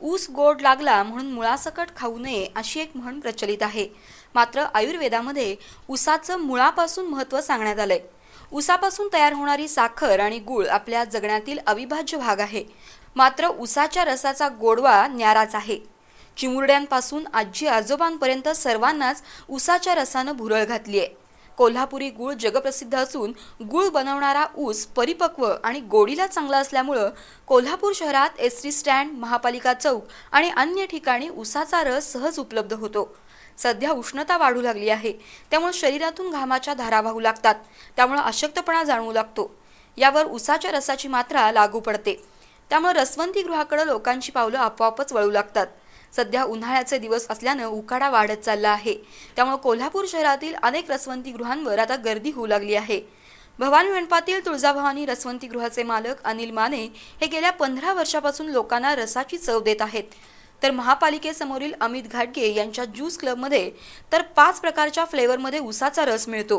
ऊस गोड लागला म्हणून मुळासकट खाऊ नये अशी एक म्हण प्रचलित आहे। मात्र आयुर्वेदामध्ये ऊसाचं मुळापासून महत्त्व सांगण्यात आलंय। ऊसापासून तयार होणारी साखर आणि गूळ आपल्या जगण्यातील अविभाज्य भाग आहे। मात्र ऊसाच्या रसाचा गोडवा न्याराच आहे। चिमुरड्यांपासून आजी आजोबांपर्यंत सर्वांनाच ऊसाच्या रसानं भुरळ घातली आहे। कोल्हापुरी गूळ जगप्रसिद्ध असून गूळ बनवणारा ऊस परिपक्व आणि गोडीला चांगला असल्यामुळे कोल्हापूर शहरात एसटी स्टँड, महापालिका चौक आणि अन्य ठिकाणी ऊसाचा रस सहज उपलब्ध होतो। सध्या उष्णता वाढू लागली आहे, त्यामुळे शरीरातून घामाच्या धारा वाहू लागतात, त्यामुळे अशक्तपणा जाणवू लागतो। यावर ऊसाच्या रसाची मात्रा लागू पडते, त्यामुळे रसवंतीगृहाकडे लोकांची पावलं आपोआपच वळू लागतात। सध्या उन्हाळ्याचे दिवस असल्याने उकाडा वाढत चालला आहे, त्यामुळे कोल्हापूर शहरातील अनेक रसवंतीगृहांवर आता गर्दी होऊ लागली आहे। भवानी मंडपातील तुळजाभवानी रसवंतीगृहाचे मालक अनिल माने हे गेल्या 15 वर्षापासून लोकांना रसाची चव देत आहेत। तर महापालिकेसमोरील अमित घाटगे यांच्या ज्यूस क्लबमध्ये तर 5 प्रकारच्या फ्लेवरमध्ये ऊसाचा रस मिळतो।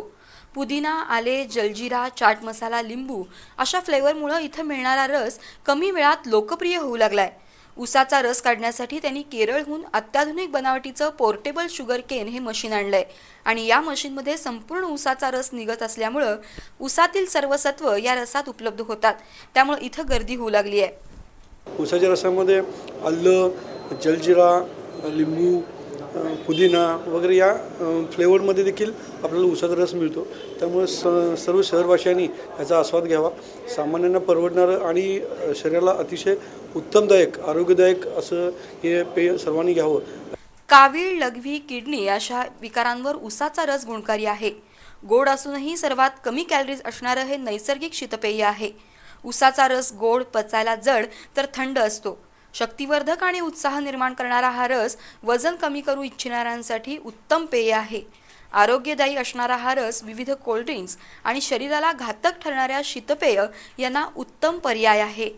पुदिना, आले, जलजीरा, चाट मसाला, लिंबू अशा फ्लेवरमुळे इथं मिळणारा रस कमी वेळात लोकप्रिय होऊ लागलाय। ऊसाचा रस काढण्यासाठी त्यांनी केरळहून अत्याधुनिक बनावटीचं पोर्टेबल शुगर केन हे मशीन आणलंय आणि या मशीनमध्ये संपूर्ण ऊसाचा रस निघत असल्यामुळे ऊसातील सर्व सत्व या रसात उपलब्ध होतात, त्यामुळे इथं गर्दी होऊ लागली आहे। ऊसाच्या रसामध्ये आलं, जलजीरा, लिंबू, पुदिना वगैरे या फ्लेवरमध्ये देखील आपल्याला ऊसाचा रस मिळतो। त्यामुळे सर्व शहरवासियांनी याचा आस्वाद घ्यावा। सामान्यांना परवडणारं आणि शरीराला अतिशय उत्तमदायक, आरोग्यदायक असं हे पेय सर्वांनी घ्यावं। कावीळ, लघवी, किडनी अशा विकारांवर ऊसाचा रस गुणकारी आहे। गोड असूनही सर्वात कमी कॅलरीज असणारं हे नैसर्गिक शीतपेय आहे। ऊसाचा रस गोड, पचायला जड तर थंड असतो। शक्तिवर्धक आणि उत्साह निर्माण करणारा हा रस वजन कमी करू इच्छिणाऱ्यांसाठी उत्तम पेय आहे। आरोग्यदायी असणारा हा रस विविध कोल्ड्रिंक्स आणि शरीराला घातक ठरणाऱ्या शीतपेय यांना उत्तम पर्याय आहे।